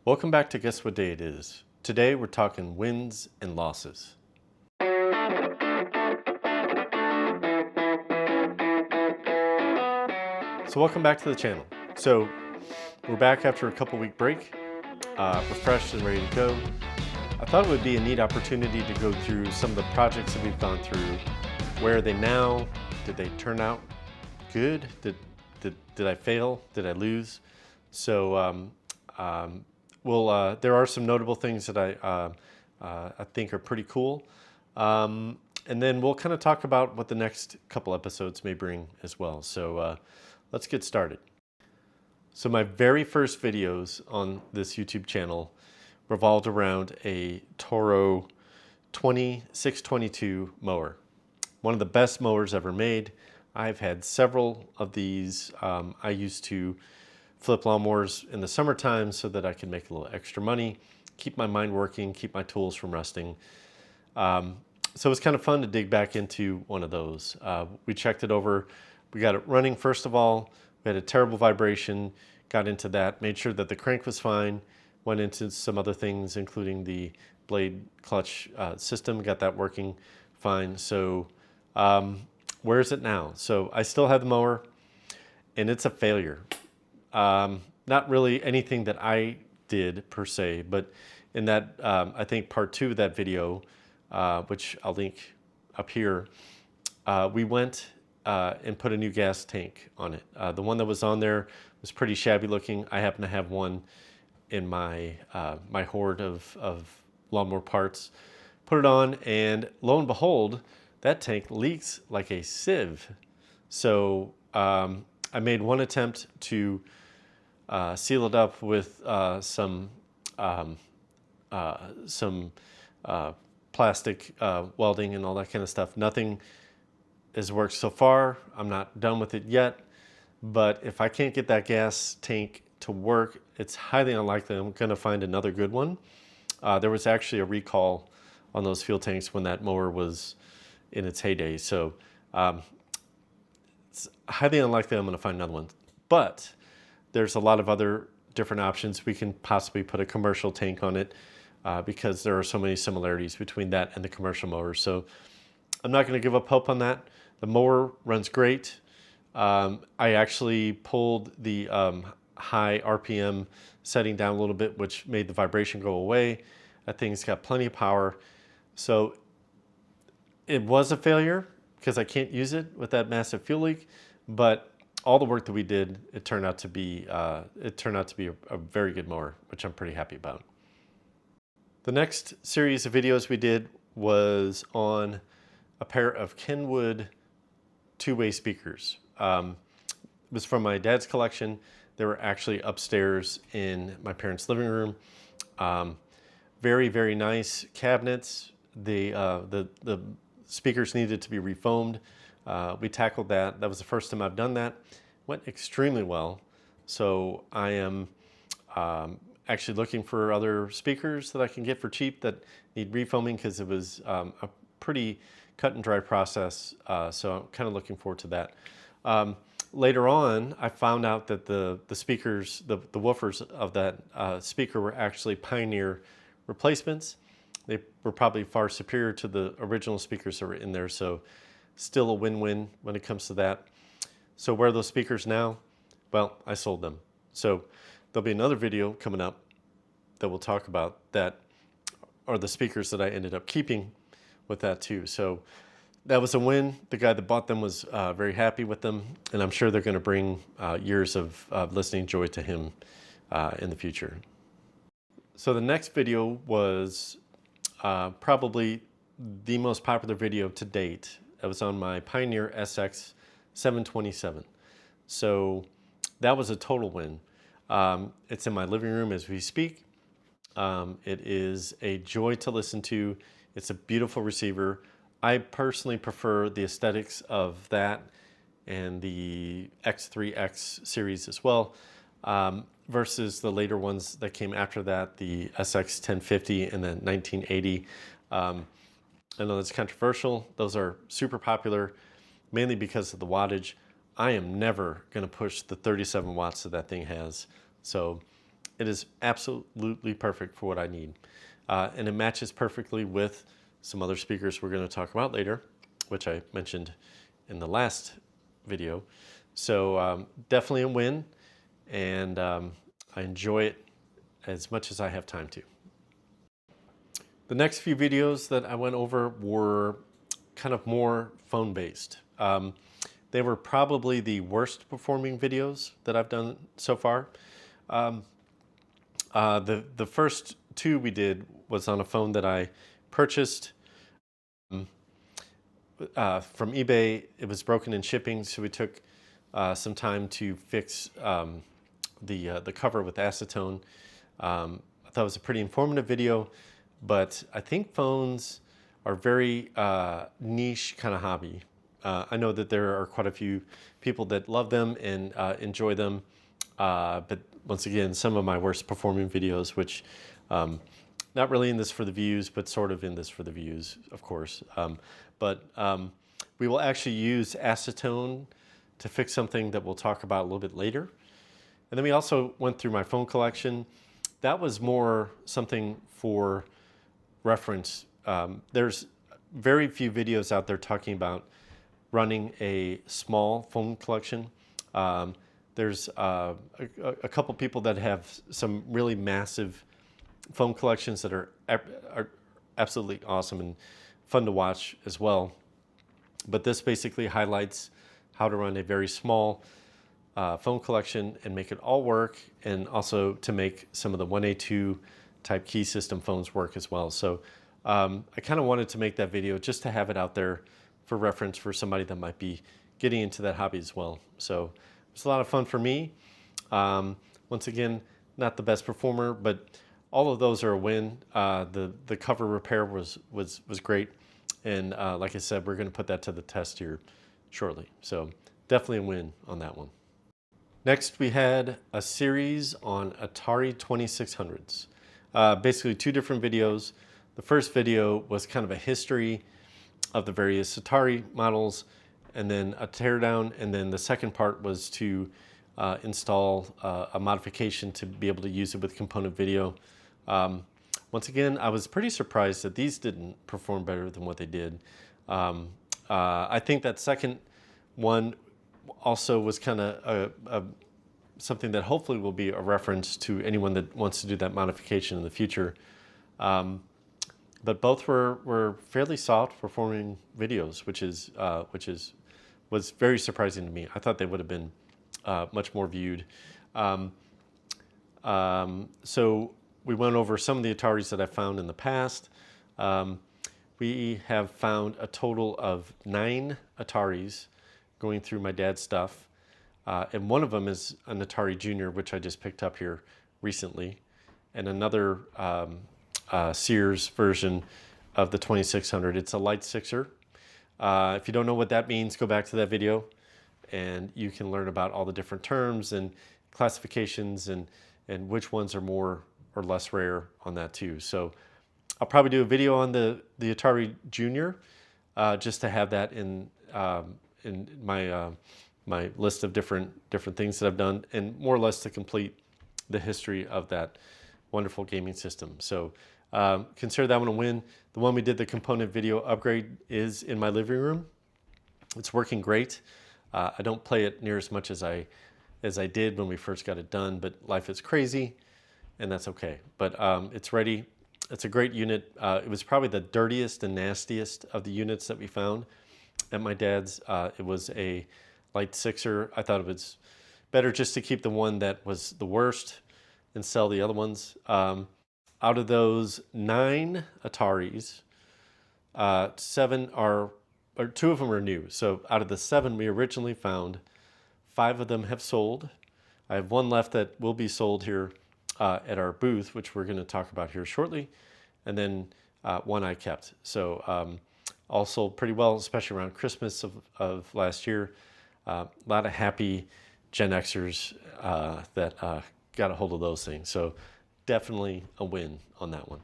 Welcome back to Guess What Day It Is. Today we're talking wins and losses. So welcome back to the channel. So we're back after a couple week break, refreshed and ready to go. I thought it would be a neat opportunity to go through some of the projects that we've gone through. Where are they now? Did they turn out good? Did I fail? Did I lose? So there are some notable things that I think are pretty cool. And then we'll kind of talk about what the next couple episodes may bring as well. So let's get started. So my very first videos on this YouTube channel revolved around a Toro 622 mower. One of the best mowers ever made. I've had several of these. I used to flip lawnmowers in the summertime so that I could make a little extra money, keep my mind working, keep my tools from rusting. So it was kind of fun to dig back into one of those. We checked it over. We got it running first of all. We had a terrible vibration, got into that, made sure that the crank was fine, went into some other things, including the blade clutch system, got that working fine. So where is it now? So I still have the mower, and it's a failure. Not really anything that I did per se, but in that, I think part 2 of that video, which I'll link up here, we went and put a new gas tank on it. The one that was on there was pretty shabby looking. I happen to have one in my my hoard of lawnmower parts. Put it on, and lo and behold, that tank leaks like a sieve. So I made one attempt to seal it up with some plastic welding and all that kind of stuff. Nothing has worked so far. I'm not done with it yet, but if I can't get that gas tank to work, it's highly unlikely I'm going to find another good one. There was actually a recall on those fuel tanks when that mower was in its heyday, so it's highly unlikely I'm going to find another one. But there's a lot of other different options. We can possibly put a commercial tank on it because there are so many similarities between that and the commercial mower. So I'm not going to give up hope on that. The mower runs great. I actually pulled the high RPM setting down a little bit, which made the vibration go away. That thing's got plenty of power. So it was a failure because I can't use it with that massive fuel leak, but all the work that we did, it turned out to be a very good mower, which I'm pretty happy about. The next series of videos we did was on a pair of Kenwood two-way speakers. It was from my dad's collection. They were actually upstairs in my parents' living room. Very, very nice cabinets. The speakers needed to be refoamed. We tackled that. That was the first time I've done that. Went extremely well. So I am actually looking for other speakers that I can get for cheap that need refoaming because it was a pretty cut and dry process. So I'm kind of looking forward to that. Later on, I found out that the speakers, the woofers of that speaker were actually Pioneer replacements. They were probably far superior to the original speakers that were in there. So still a win-win when it comes to that. So where are those speakers now? Well, I sold them. So there'll be another video coming up that we'll talk about that are the speakers that I ended up keeping with that too. So that was a win. The guy that bought them was very happy with them, and I'm sure they're going to bring years of listening joy to him in the future. So the next video was probably the most popular video to date. It was on my Pioneer SX 727. So that was a total win. It's in my living room as we speak. It is a joy to listen to. It's a beautiful receiver. I personally prefer the aesthetics of that and the X3X series as well, versus the later ones that came after that, the SX 1050 and then 1980. I know that's controversial. Those are super popular, mainly because of the wattage. I am never going to push the 37 watts that that thing has. So it is absolutely perfect for what I need. And it matches perfectly with some other speakers we're going to talk about later, which I mentioned in the last video. So definitely a win, and I enjoy it as much as I have time to. The next few videos that I went over were kind of more phone-based. They were probably the worst performing videos that I've done so far. The first two we did was on a phone that I purchased from eBay. It was broken in shipping, so we took some time to fix the cover with acetone. I thought it was a pretty informative video, but I think phones are very niche kind of hobby. I know that there are quite a few people that love them and enjoy them, but once again, some of my worst performing videos, which not really in this for the views, but sort of in this for the views, of course. But we will actually use acetone to fix something that we'll talk about a little bit later. And then we also went through my phone collection. That was more something for reference. There's very few videos out there talking about running a small phone collection. There's a couple people that have some really massive phone collections that are absolutely awesome and fun to watch as well. But this basically highlights how to run a very small phone collection and make it all work, and also to make some of the 1A2 type key system phones work as well. So I kind of wanted to make that video just to have it out there for reference for somebody that might be getting into that hobby as well. So it's a lot of fun for me. Once again, not the best performer, but all of those are a win. The cover repair was great. And like I said, we're going to put that to the test here shortly. So definitely a win on that one. Next, we had a series on Atari 2600s. Basically two different videos. The first video was kind of a history of the various Atari models, and then a teardown, and then the second part was to install a modification to be able to use it with component video. Once again, I was pretty surprised that these didn't perform better than what they did. I think that second one also was kind of something that hopefully will be a reference to anyone that wants to do that modification in the future. But both were fairly soft performing videos, which was very surprising to me. I thought they would have been much more viewed. So we went over some of the Ataris that I found in the past. We have found a total of 9 Ataris going through my dad's stuff. And one of them is an Atari Junior, which I just picked up here recently. And another Sears version of the 2600. It's a light sixer. If you don't know what that means, go back to that video and you can learn about all the different terms and classifications and which ones are more or less rare on that too. So I'll probably do a video on the Atari Junior just to have that in my list of different things that I've done, and more or less to complete the history of that wonderful gaming system. So consider that one a win. The one we did the component video upgrade is in my living room. It's working great. I don't play it near as much as I did when we first got it done, but life is crazy, and that's okay. But it's ready. It's a great unit. It was probably the dirtiest and nastiest of the units that we found at my dad's. It was a light sixer. I thought it was better just to keep the one that was the worst and sell the other ones. Out of those 9 Ataris, 7 are, or 2 of them are new. So out of the 7 we originally found, 5 of them have sold. I have 1 left that will be sold here at our booth, which we're going to talk about here shortly. And then 1 I kept. So all sold pretty well, especially around Christmas of last year. A lot of happy Gen Xers that got a hold of those things. So definitely a win on that one.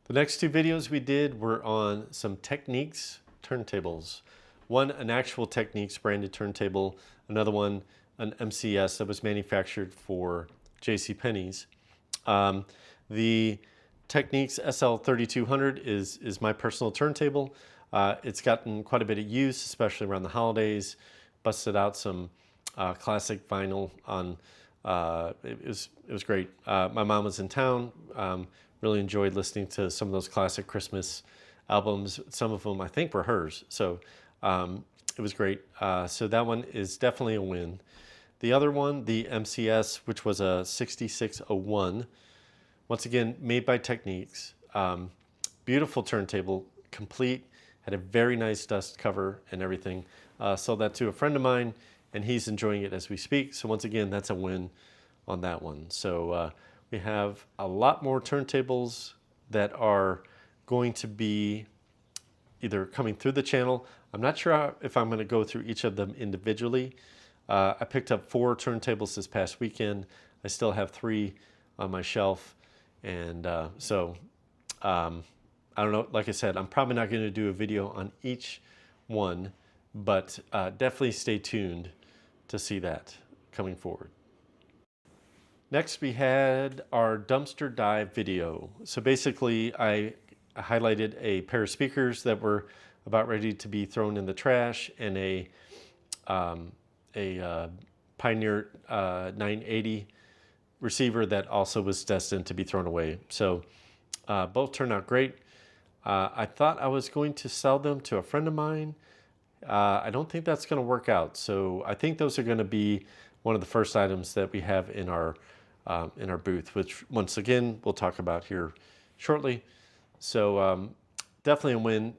The next 2 videos we did were on some Techniques turntables. One, an actual Techniques branded turntable. Another one, an MCS that was manufactured for JCPenney's. The Techniques SL3200 is my personal turntable. It's gotten quite a bit of use, especially around the holidays. Busted out some classic vinyl on. It was great. My mom was in town. Really enjoyed listening to some of those classic Christmas albums. Some of them I think were hers. So it was great. So that one is definitely a win. The other one, the MCS, which was a 6601, once again, made by Techniques. Beautiful turntable, complete, had a very nice dust cover and everything. Sold that to a friend of mine, and he's enjoying it as we speak. So once again, that's a win on that one. So we have a lot more turntables that are going to be either coming through the channel. I'm not sure if I'm going to go through each of them individually. I picked up 4 turntables this past weekend. I still have 3 on my shelf. And I don't know, like I said, I'm probably not going to do a video on each one, but definitely stay tuned to see that coming forward. Next, we had our dumpster dive video. So basically, I highlighted a pair of speakers that were about ready to be thrown in the trash and a Pioneer 980 receiver that also was destined to be thrown away. So both turned out great. I thought I was going to sell them to a friend of mine. I don't think that's going to work out. So I think those are going to be one of the first items that we have in our booth, which once again we'll talk about here shortly. So definitely a win.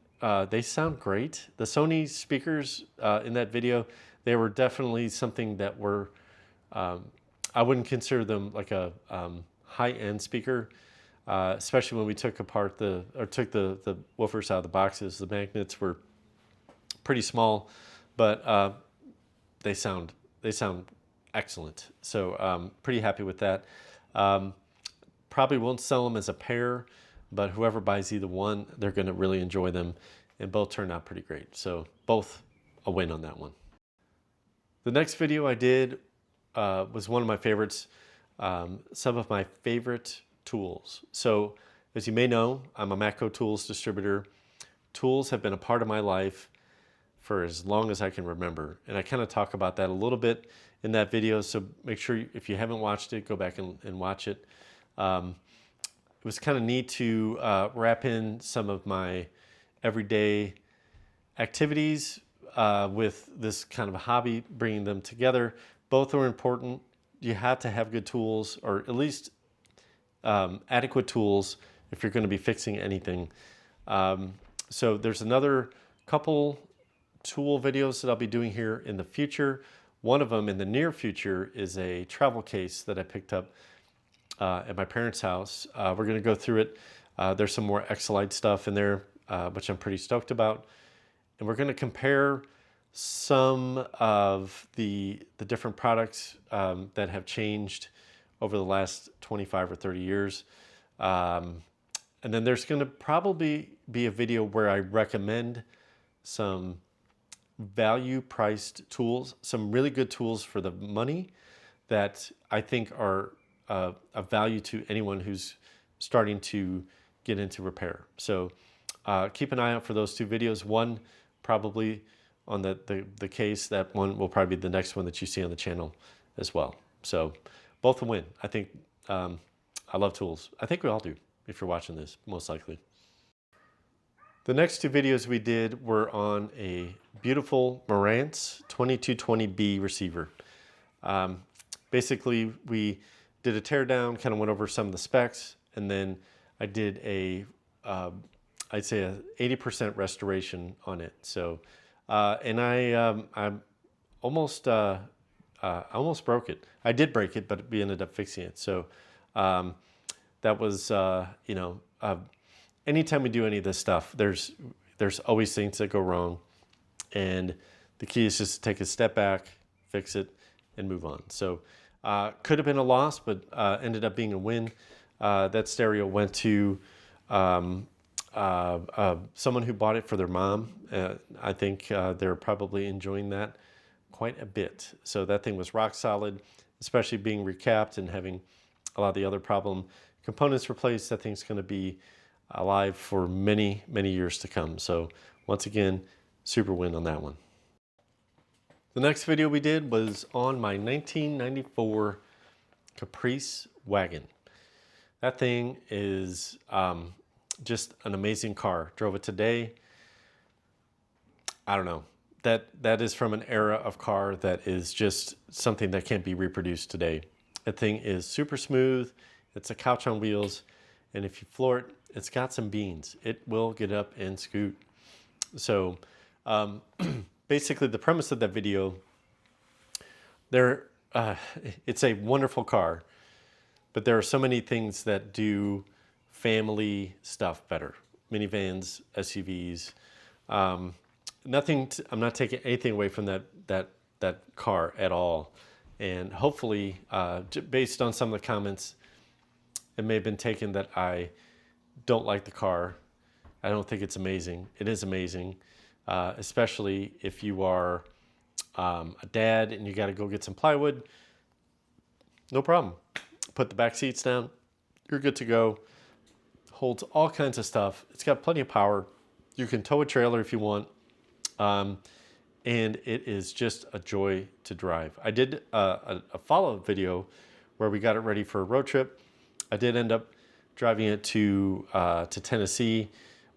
They sound great. The Sony speakers in that video, they were definitely something that were, I wouldn't consider them like a high-end speaker, especially when we took apart the woofers out of the boxes. The magnets were pretty small, but they sound excellent. So pretty happy with that. Probably won't sell them as a pair, but whoever buys either one, they're going to really enjoy them, and both turned out pretty great. So both a win on that one. The next video I did was one of my favorites, some of my favorite tools. So as you may know, I'm a Matco Tools distributor. Tools have been a part of my life for as long as I can remember. And I kind of talk about that a little bit in that video. So make sure if you haven't watched it, go back and watch it. It was kind of neat to wrap in some of my everyday activities with this kind of a hobby, bringing them together. Both are important. You have to have good tools, or at least adequate tools if you're going to be fixing anything. So there's another couple tool videos that I'll be doing here in the future. One of them in the near future is a travel case that I picked up at my parents' house. We're going to go through it. There's some more Exolite stuff in there, which I'm pretty stoked about. And we're going to compare some of the different products that have changed over the last 25 or 30 years. And then there's going to probably be a video where I recommend some value-priced tools, some really good tools for the money that I think are of value to anyone who's starting to get into repair. So keep an eye out for those 2 videos. One probably on the case. That one will probably be the next one that you see on the channel as well. So both a win. I think I love tools. I think we all do if you're watching this, most likely. The next 2 videos we did were on a beautiful Marantz 2220B receiver. Basically, we did a teardown, kind of went over some of the specs, and then I did I'd say a 80% restoration on it. So, and I almost broke it. I did break it, but we ended up fixing it. So that was, anytime we do any of this stuff, there's always things that go wrong. And the key is just to take a step back, fix it, and move on. So could have been a loss, but ended up being a win. That stereo went to someone who bought it for their mom. I think they're probably enjoying that quite a bit. So that thing was rock solid. especially being recapped and having a lot of the other problem components replaced. That thing's going to be alive for many, many years to come. So once again, super win on that one. The next video we did was on my 1994 Caprice wagon. That thing is just an amazing car. Drove it today. I don't know. That is from an era of car that is just something that can't be reproduced today. That thing is super smooth. It's a couch on wheels. And if you floor it, it's got some beans. It will get up and scoot. So basically the premise of that video, it's a wonderful car, but there are so many things that do family stuff better. Minivans, SUVs, I'm not taking anything away from that car at all. And hopefully, based on some of the comments, it may have been taken that I don't like the car. I don't think it's amazing. It is amazing, especially if you are a dad and you got to go get some plywood. No problem. Put the back seats down. You're good to go. Holds all kinds of stuff. It's got plenty of power. You can tow a trailer if you want. And it is just a joy to drive. I did a follow-up video where we got it ready for a road trip. I did end up driving it to Tennessee,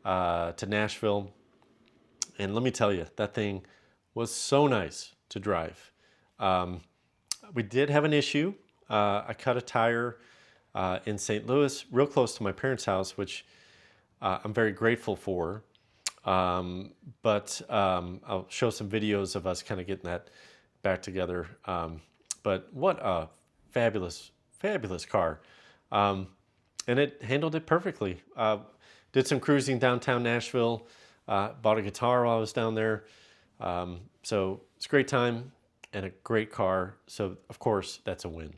to Nashville. And let me tell you, that thing was so nice to drive. We did have an issue. I cut a tire in St. Louis, real close to my parents' house, which I'm very grateful for. But I'll show some videos of us kind of getting that back together. But what a fabulous, fabulous car. And it handled it perfectly. Did some cruising downtown Nashville, bought a guitar while I was down there. So it's a great time and a great car. So of course that's a win.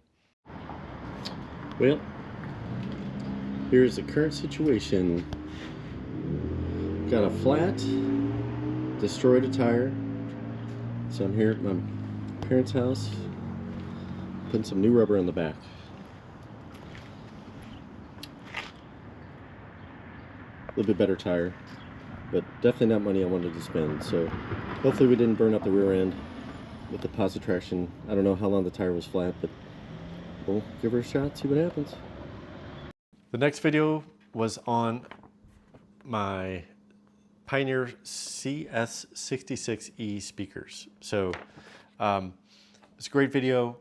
Well, here's the current situation. Got a flat, destroyed a tire. So I'm here at my parents' house, putting some new rubber on the back. A little bit better tire, but definitely not money I wanted to spend. So hopefully we didn't burn up the rear end with the positive traction. I don't know how long the tire was flat, but we'll give her a shot, see what happens. The next video was on my Pioneer CS66E speakers. So it's a great video.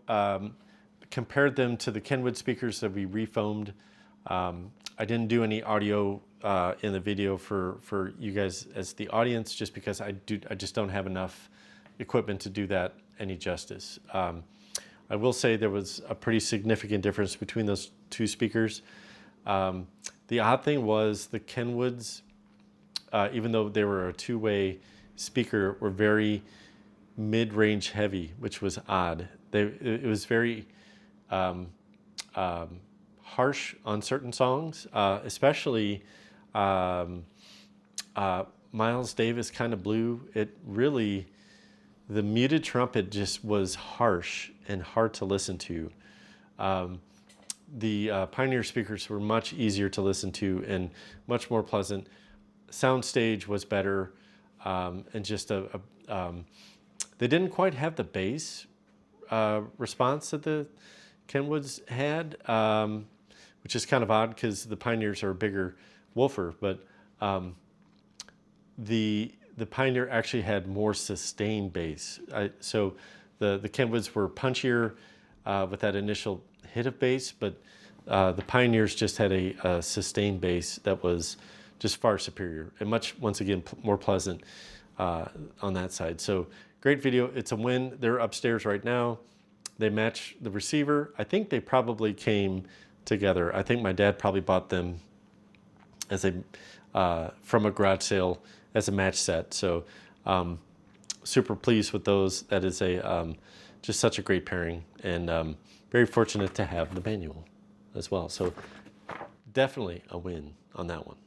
Compared them to the Kenwood speakers that we refoamed. I didn't do any audio in the video for you guys as the audience, just because I just don't have enough equipment to do that any justice. I will say there was a pretty significant difference between those two speakers. The odd thing was the Kenwoods, even though they were a two-way speaker, were very mid-range heavy, which was odd. It was very harsh on certain songs, especially Miles Davis Kind of Blue. The muted trumpet just was harsh and hard to listen to. The Pioneer speakers were much easier to listen to and much more pleasant. Soundstage was better, and just they didn't quite have the bass response that the Kenwoods had, which is kind of odd because the Pioneers are a bigger woofer, but the Pioneer actually had more sustained bass. So the Kenwoods were punchier with that initial hit of bass, but the Pioneers just had a sustained bass that was just far superior and much, once again, more pleasant on that side. So great video. It's a win. They're upstairs right now. They match the receiver. I think they probably came together. I think my dad probably bought them as from a garage sale as a match set. So super pleased with those. That is just such a great pairing, and very fortunate to have the manual as well. So definitely a win on that one.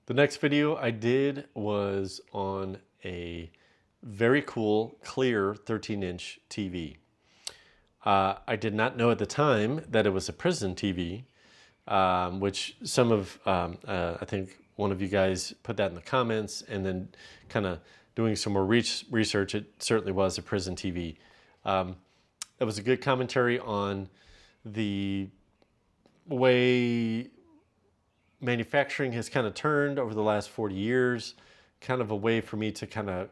The next video I did was on a very cool, clear 13-inch TV. I did not know at the time that it was a prison TV, which I think one of you guys put that in the comments, and then kind of doing some more research, it certainly was a prison TV. It was a good commentary on the way manufacturing has kind of turned over the last 40 years, kind of a way for me to kind of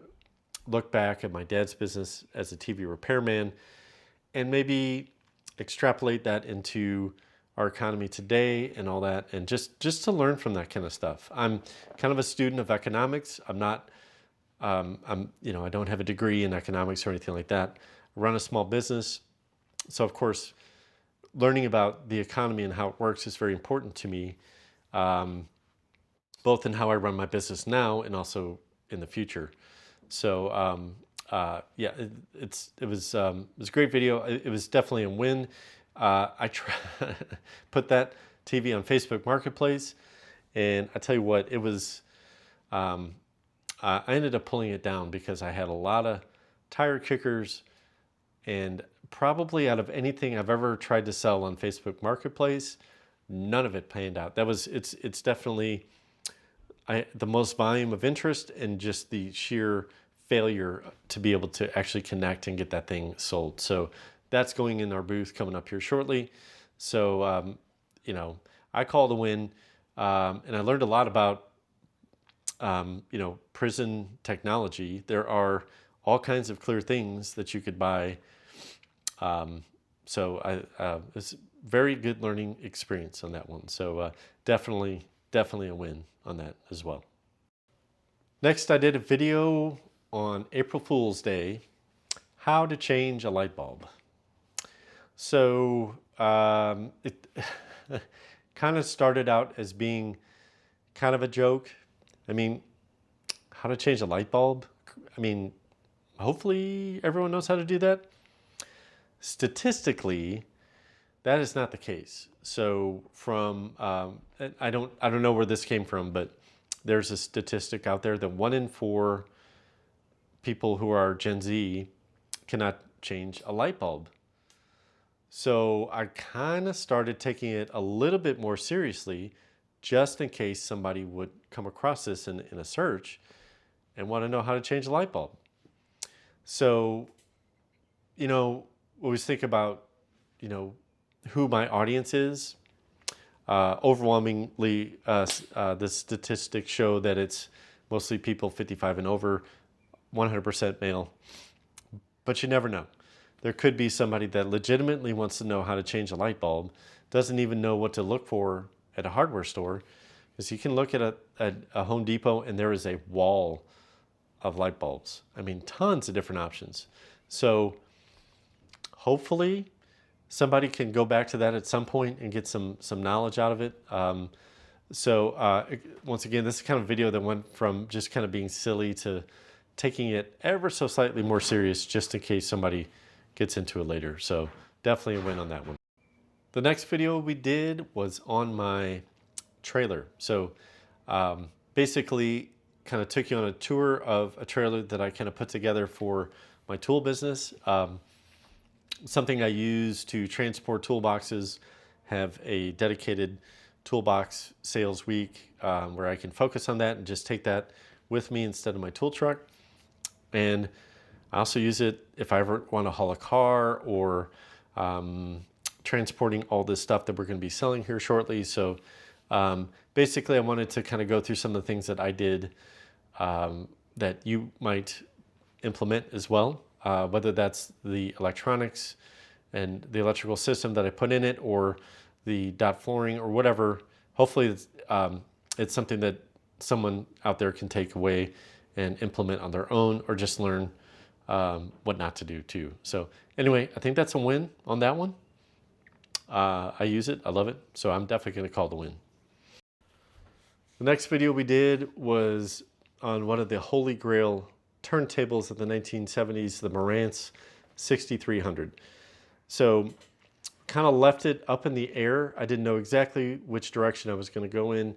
look back at my dad's business as a TV repairman and maybe extrapolate that into our economy today and all that, and just to learn from that kind of stuff. I'm kind of a student of economics. I'm not, I don't have a degree in economics or anything like that. I run a small business. So of course, learning about the economy and how it works is very important to me, both in how I run my business now and also in the future. So it was a great video. It was definitely a win. I put that TV on Facebook Marketplace, and I tell you what, it was. I ended up pulling it down because I had a lot of tire kickers, and probably out of anything I've ever tried to sell on Facebook Marketplace, none of it panned out. It's definitely the most volume of interest and just the sheer failure to be able to actually connect and get that thing sold. So that's going in our booth coming up here shortly. So, I called a win, and I learned a lot about, prison technology. There are all kinds of clear things that you could buy. It's a very good learning experience on that one. So definitely a win on that as well. Next, I did a video on April Fool's Day, how to change a light bulb. So it kind of started out as being kind of a joke. I mean, how to change a light bulb? I mean, hopefully everyone knows how to do that. Statistically, that is not the case. So from, I don't know where this came from, but there's a statistic out there that 1 in 4 people who are Gen Z cannot change a light bulb. So I kind of started taking it a little bit more seriously, just in case somebody would come across this in a search and want to know how to change a light bulb. So, always think about, who my audience is. Overwhelmingly, the statistics show that it's mostly people 55 and over, 100% male. But you never know. There could be somebody that legitimately wants to know how to change a light bulb, doesn't even know what to look for at a hardware store, because you can look at a Home Depot and there is a wall of light bulbs. I mean, tons of different options. So hopefully somebody can go back to that at some point and get some knowledge out of it. Once again, this is kind of a video that went from just kind of being silly to taking it ever so slightly more serious, just in case somebody gets into it later. So definitely a win on that one. The next video we did was on my trailer. So basically kind of took you on a tour of a trailer that I kind of put together for my tool business. Something I use to transport toolboxes, have a dedicated toolbox sales week where I can focus on that and just take that with me instead of my tool truck. And I also use it if I ever want to haul a car or transporting all this stuff that we're going to be selling here shortly. So basically I wanted to kind of go through some of the things that I did that you might implement as well, whether that's the electronics and the electrical system that I put in it or the dot flooring or whatever. Hopefully it's something that someone out there can take away and implement on their own, or just learn what not to do too. So anyway, I think that's a win on that one. I use it, I love it, so I'm definitely gonna call the win. The next video we did was on one of the holy grail turntables of the 1970s, the Marantz 6300. So kind of left it up in the air. I didn't know exactly which direction I was gonna go in.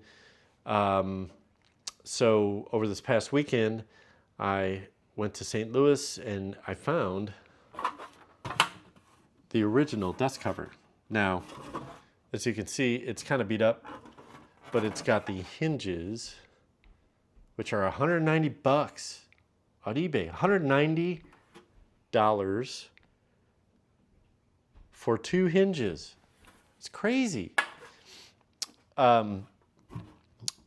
So over this past weekend, I went to St. Louis and I found the original dust cover. Now, as you can see, it's kind of beat up, but it's got the hinges, which are 190 bucks on eBay. $190 for 2 hinges. It's crazy.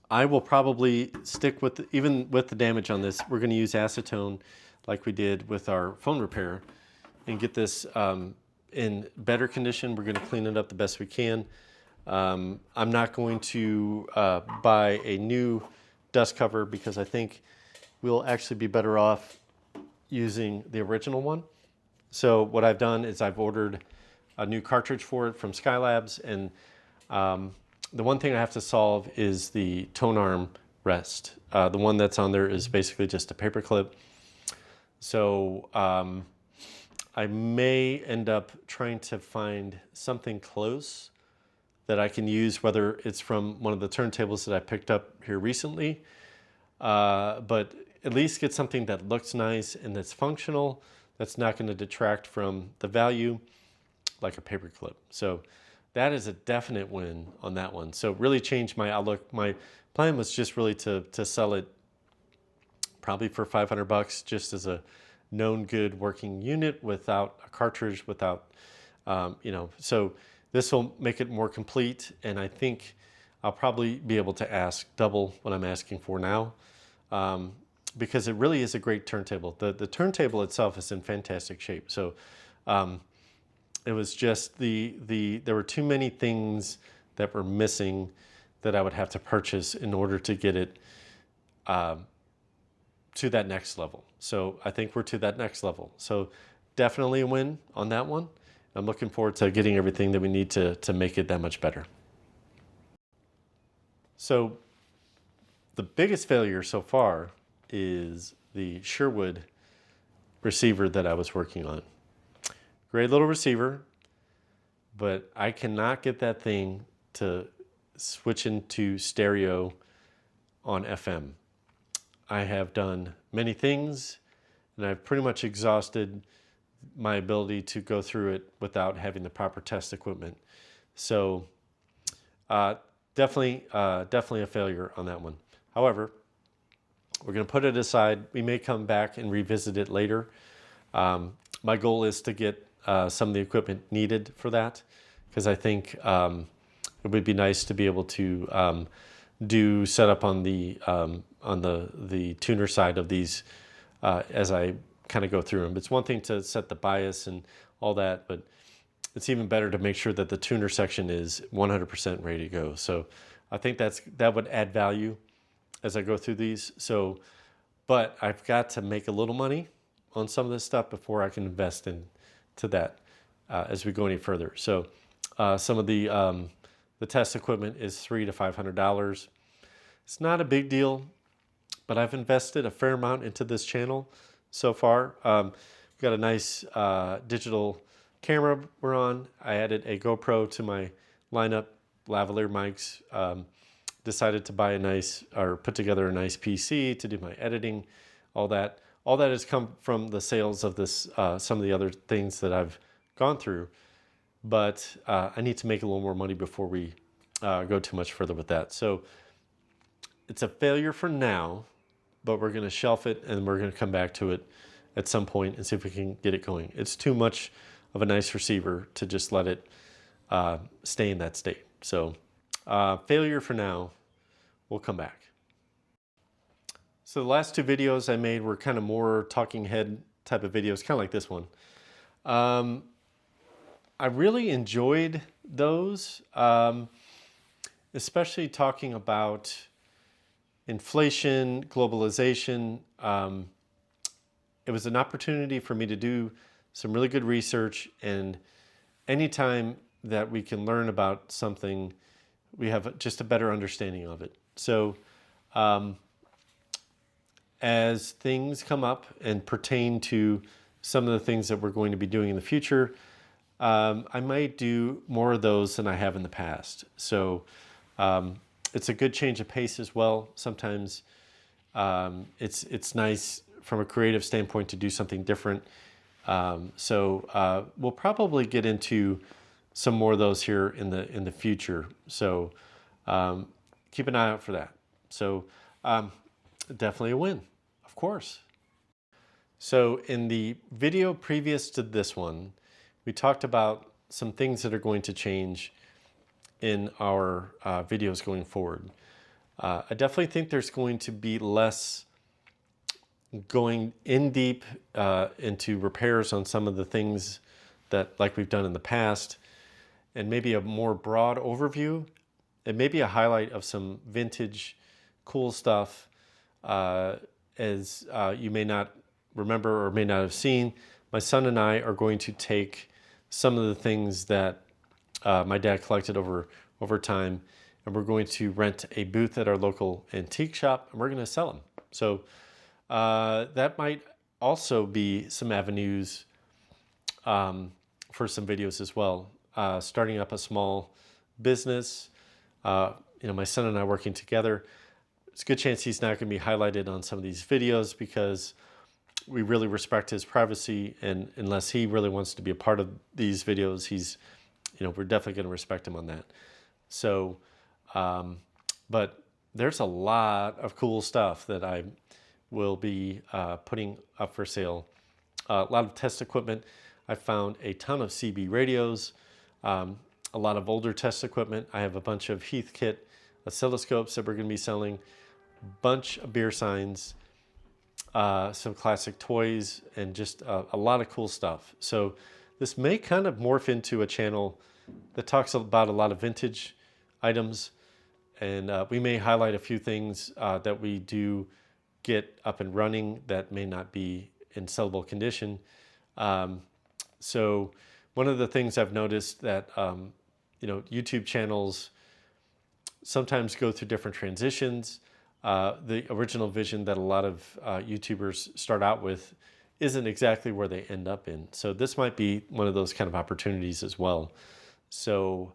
I will probably stick with, even with the damage on this, we're going to use acetone like we did with our phone repair and get this in better condition. We're going to clean it up the best we can. I'm not going to buy a new dust cover because I think we'll actually be better off using the original one. So what I've done is I've ordered a new cartridge for it from Skylabs, and the one thing I have to solve is the tone arm rest. The one that's on there is basically just a paper clip. So I may end up trying to find something close that I can use, whether it's from one of the turntables that I picked up here recently, but at least get something that looks nice and that's functional, that's not going to detract from the value, like a paper clip. So that is a definite win on that one. So really changed my outlook. My plan was just really to sell it probably for 500 bucks, just as a known good working unit without a cartridge, without, so this will make it more complete. And I think I'll probably be able to ask double what I'm asking for now, because it really is a great turntable. The turntable itself is in fantastic shape. So it was just there were too many things that were missing that I would have to purchase in order to get it to that next level. So I think we're to that next level. So definitely a win on that one. I'm looking forward to getting everything that we need to make it that much better. So the biggest failure so far is the Sherwood receiver that I was working on. Great little receiver, but I cannot get that thing to switch into stereo on FM. I have done many things, and I've pretty much exhausted my ability to go through it without having the proper test equipment. So definitely a failure on that one. However, we're going to put it aside. We may come back and revisit it later. My goal is to get some of the equipment needed for that, because I think it would be nice to be able to do setup on the tuner side of these as I kind of go through them. It's one thing to set the bias and all that, but it's even better to make sure that the tuner section is 100% ready to go. So I think that would add value as I go through these. So, but I've got to make a little money on some of this stuff before I can invest into that as we go any further. So some of the test equipment is $300 to $500. It's not a big deal, but I've invested a fair amount into this channel so far. We've got a nice digital camera we're on. I added a GoPro to my lineup, lavalier mics. Decided to buy put together a nice PC to do my editing, all that. All that has come from the sales of this, some of the other things that I've gone through. But I need to make a little more money before we go too much further with that. So it's a failure for now, but we're going to shelf it and we're going to come back to it at some point and see if we can get it going. It's too much of a nice receiver to just let it stay in that state. So failure for now. We'll come back. So the last 2 videos I made were kind of more talking head type of videos, kind of like this one. I really enjoyed those, especially talking about inflation, globalization. It was an opportunity for me to do some really good research, and anytime that we can learn about something, we have just a better understanding of it. So as things come up and pertain to some of the things that we're going to be doing in the future, I might do more of those than I have in the past. So it's a good change of pace as well. Sometimes it's nice from a creative standpoint to do something different. So we'll probably get into some more of those here in the future. So keep an eye out for that. So definitely a win, of course. So in the video previous to this one, we talked about some things that are going to change in our videos going forward. I definitely think there's going to be less going in deep into repairs on some of the things that like we've done in the past, and maybe a more broad overview and maybe a highlight of some vintage cool stuff as you may not remember or may not have seen. My son and I are going to take some of the things that my dad collected over time, and we're going to rent a booth at our local antique shop, and we're going to sell them. So that might also be some avenues for some videos as well. Starting up a small business, my son and I working together. It's a good chance he's not going to be highlighted on some of these videos because we really respect his privacy, and unless he really wants to be a part of these videos, we're definitely going to respect him on that. So, but there's a lot of cool stuff that I will be putting up for sale. A lot of test equipment. I found a ton of CB radios, a lot of older test equipment. I have a bunch of Heathkit oscilloscopes that we're going to be selling, bunch of beer signs, some classic toys, and just a lot of cool stuff. So this may kind of morph into a channel that talks about a lot of vintage items, and we may highlight a few things that we do get up and running that may not be in sellable condition. So one of the things I've noticed that YouTube channels sometimes go through different transitions. The original vision that a lot of YouTubers start out with isn't exactly where they end up in. So this might be one of those kind of opportunities as well. So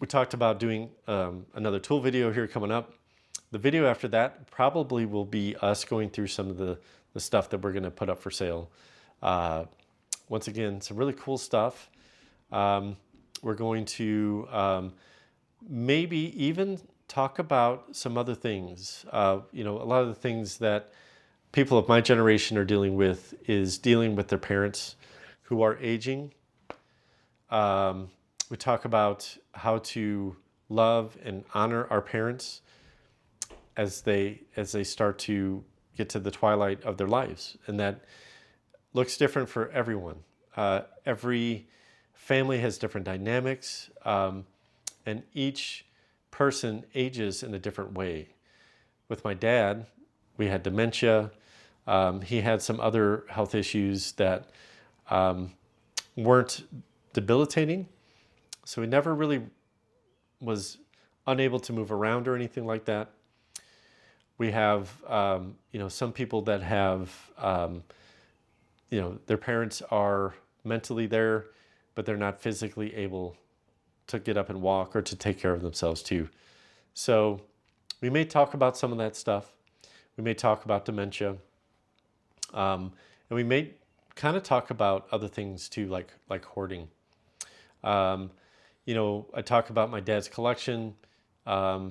we talked about doing another tool video here coming up. The video after that probably will be us going through some of the stuff that we're going to put up for sale. Once again, some really cool stuff. We're going to maybe even talk about some other things. A lot of the things that people of my generation are dealing with is dealing with their parents who are aging. We talk about how to love and honor our parents as they start to get to the twilight of their lives, and that looks different for everyone. Every family has different dynamics, and each person ages in a different way. With my dad, we had dementia. He had some other health issues that weren't debilitating, so he never really was unable to move around or anything like that. We have, some people that have, their parents are mentally there, but they're not physically able to get up and walk or to take care of themselves too. So we may talk about some of that stuff. We may talk about dementia. And we may kind of talk about other things too, like hoarding. I talk about my dad's collection. That's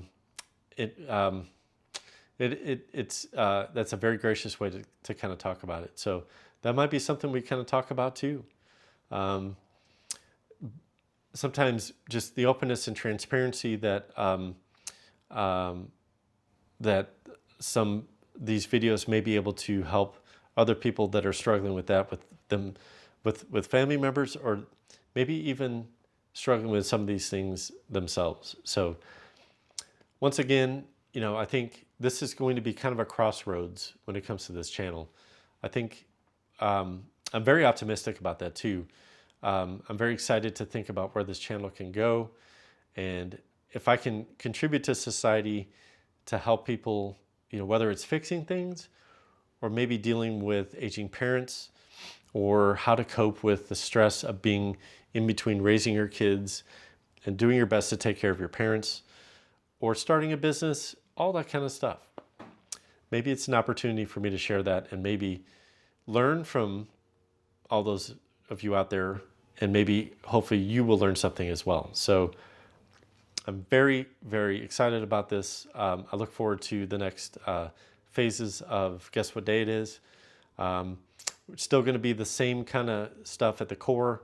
a very gracious way to kind of talk about it. So that might be something we kind of talk about too. Sometimes just the openness and transparency that these videos may be able to help other people that are struggling with that, with family members, or maybe even struggling with some of these things themselves. So once again, I think this is going to be kind of a crossroads when it comes to this channel. I think I'm very optimistic about that too. I'm very excited to think about where this channel can go, and if I can contribute to society to help people, whether it's fixing things or maybe dealing with aging parents, or how to cope with the stress of being in between raising your kids and doing your best to take care of your parents, or starting a business, all that kind of stuff. maybe it's an opportunity for me to share that and maybe learn from all those of you out there, and maybe hopefully you will learn something as well. So I'm very, very excited about this. I look forward to the next phases of Guess What Day It Is. It's still going to be the same kind of stuff at the core.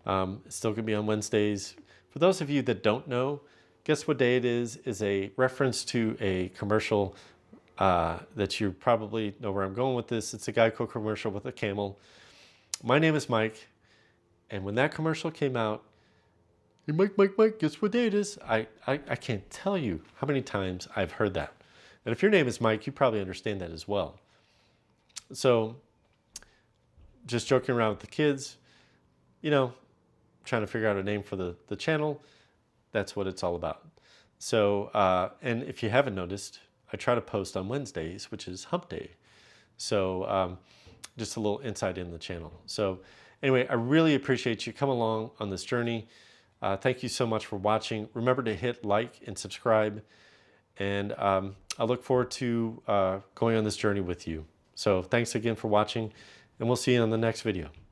It's still going to be on Wednesdays. For those of you that don't know, Guess What Day It is a reference to a commercial that you probably know where I'm going with this. It's a Geico commercial with a camel. My name is Mike, and when that commercial came out, hey, Mike, guess what day it is? I can't tell you how many times I've heard that. And if your name is Mike, you probably understand that as well. So just joking around with the kids, you know, trying to figure out a name for the channel. That's what it's all about. So, and if you haven't noticed, I try to post on Wednesdays, which is hump day. So just a little insight in the channel. So anyway, I really appreciate you coming along on this journey. Thank you so much for watching. Remember to hit like and subscribe. And I look forward to going on this journey with you. So thanks again for watching, and we'll see you on the next video.